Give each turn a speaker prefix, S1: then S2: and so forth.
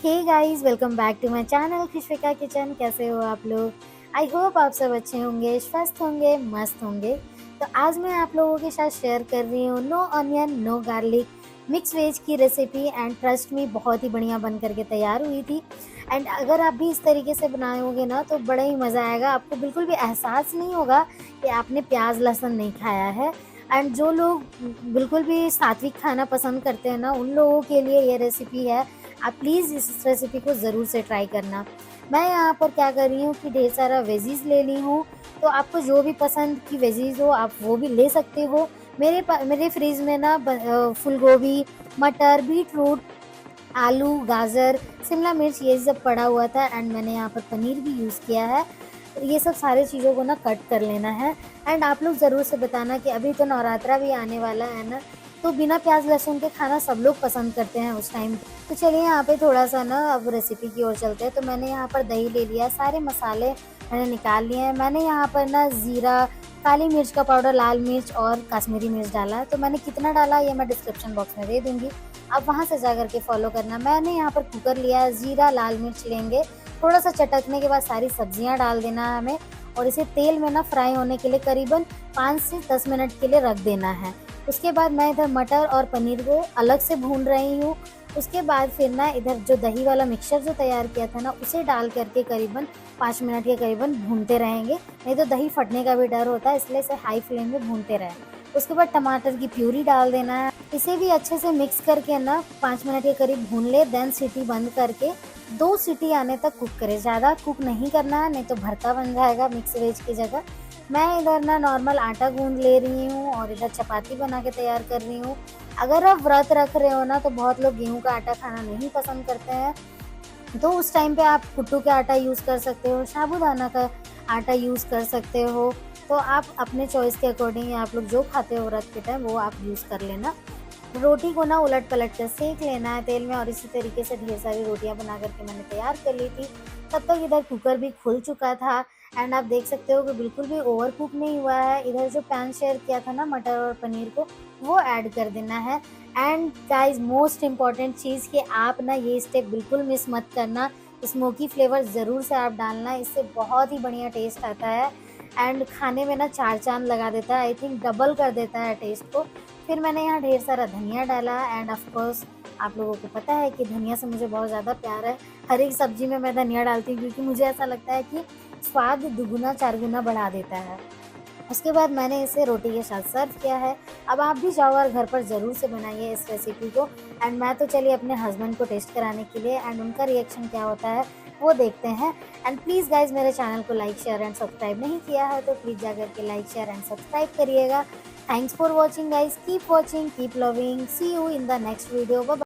S1: Hey guys, welcome back to my channel Khushvika kitchen. कैसे हो आप लोग? आई होप आप सब अच्छे होंगे, स्वस्थ होंगे, मस्त होंगे। तो आज मैं आप लोगों के साथ शेयर कर रही हूँ no onion no garlic mix veg की रेसिपी। एंड ट्रस्ट मी, बहुत ही बढ़िया बन करके तैयार हुई थी। एंड अगर आप भी इस तरीके से बनाओगे ना तो बड़ा ही मज़ा आएगा। आपको बिल्कुल भी एहसास नहीं होगा कि आपने प्याज लहसुन नहीं खाया है। एंड जो लोग बिल्कुल भी सात्विक खाना पसंद करते हैं ना, उन लोगों के लिए ये रेसिपी है। आप प्लीज़ इस रेसिपी को ज़रूर से ट्राई करना। मैं यहाँ पर क्या कर रही हूँ कि ढेर सारा वेजीज़ ले ली हूँ। तो आपको जो भी पसंद की वेजीज़ हो आप वो भी ले सकते हो। मेरे फ्रिज में ना फूल गोभी, मटर, बीट रूट, आलू, गाजर, शिमला मिर्च ये सब पड़ा हुआ था। एंड मैंने यहाँ पर पनीर भी यूज़ किया है। ये सब सारी चीज़ों को ना कट कर लेना है। एंड आप लोग ज़रूर से बताना कि अभी तो नवरात्रा भी आने वाला है ना, तो बिना प्याज लहसुन के खाना सब लोग पसंद करते हैं उस टाइम। तो चलिए यहाँ पे थोड़ा सा ना अब रेसिपी की ओर चलते हैं। तो मैंने यहाँ पर दही ले लिया, सारे मसाले मैंने निकाल लिए हैं। मैंने यहाँ पर ना ज़ीरा, काली मिर्च का पाउडर, लाल मिर्च और कश्मीरी मिर्च डाला है। तो मैंने कितना डाला ये मैं डिस्क्रिप्शन बॉक्स में दे दूँगी, आप वहाँ से जा कर के फॉलो करना। मैंने यहाँ पर कुकर लिया है, ज़ीरा, लाल मिर्च लेंगे, थोड़ा सा चटकने के बाद सारी सब्जियाँ डाल देना है हमें। और इसे तेल में ना फ्राई होने के लिए करीबन 5 से 10 मिनट के लिए रख देना है। उसके बाद मैं इधर मटर और पनीर को अलग से भून रही हूँ। उसके बाद फिर ना इधर जो दही वाला मिक्सचर जो तैयार किया था ना, उसे डाल करके करीबन 5 मिनट के करीबन भूनते रहेंगे, नहीं तो दही फटने का भी डर होता है, इसलिए इसे हाई फ्लेम में भूनते रहें। उसके बाद टमाटर की प्यूरी डाल देना है। इसे भी अच्छे से मिक्स करके ना 5 मिनट के करीब भून ले। देन सीटी बंद करके 2 सीटी आने तक कुक करें, ज़्यादा कुक नहीं करना है, नहीं तो भरता बन जाएगा मिक्स वेज की जगह। मैं इधर ना नॉर्मल आटा गूंद ले रही हूँ और इधर चपाती बना के तैयार कर रही हूँ। अगर आप व्रत रख रहे हो ना, तो बहुत लोग गेहूं का आटा खाना नहीं पसंद करते हैं, तो उस टाइम पे आप कुट्टू का आटा यूज़ कर सकते हो, साबूदाना का आटा यूज़ कर सकते हो। तो आप अपने चॉइस के अकॉर्डिंग आप लोग जो खाते हो व्रत के टाइम वो आप यूज़ कर लेना। रोटी को ना उलट पलट कर सेक लेना है तेल में, और इसी तरीके से ढेर सारी रोटियां बना करके मैंने तैयार कर ली थी। तब तक इधर कुकर भी खुल चुका था। एंड आप देख सकते हो कि बिल्कुल भी ओवर कुक नहीं हुआ है। इधर जो पैन शेयर किया था ना मटर और पनीर को, वो ऐड कर देना है। एंड गाइस, मोस्ट इम्पॉर्टेंट चीज़ कि आप ना ये स्टेप बिल्कुल मिस मत करना। स्मोकी फ्लेवर ज़रूर से आप डालना, इससे बहुत ही बढ़िया टेस्ट आता है। एंड खाने में ना चार चांद लगा देता है, आई थिंक डबल कर देता है टेस्ट को। फिर मैंने यहाँ ढेर सारा धनिया डाला। एंड ऑफ कोर्स आप लोगों को पता है कि धनिया से मुझे बहुत ज़्यादा प्यार है। हर एक सब्जी में मैं धनिया डालती हूँ, क्योंकि मुझे ऐसा लगता है कि स्वाद दुगुना चार गुना बढ़ा देता है। उसके बाद मैंने इसे रोटी के साथ सर्व किया है। अब आप भी जाओ और घर पर ज़रूर से बनाइए इस रेसिपी को। एंड मैं तो चलिए अपने हस्बैंड को टेस्ट कराने के लिए, एंड उनका रिएक्शन क्या होता है वो देखते हैं। एंड प्लीज़ गाइज, मेरे चैनल को लाइक शेयर एंड सब्सक्राइब नहीं किया है तो प्लीज़ जाकर के लाइक शेयर एंड सब्सक्राइब करिएगा। Thanks for watching guys, keep watching, keep loving, see you in the next video. Bye.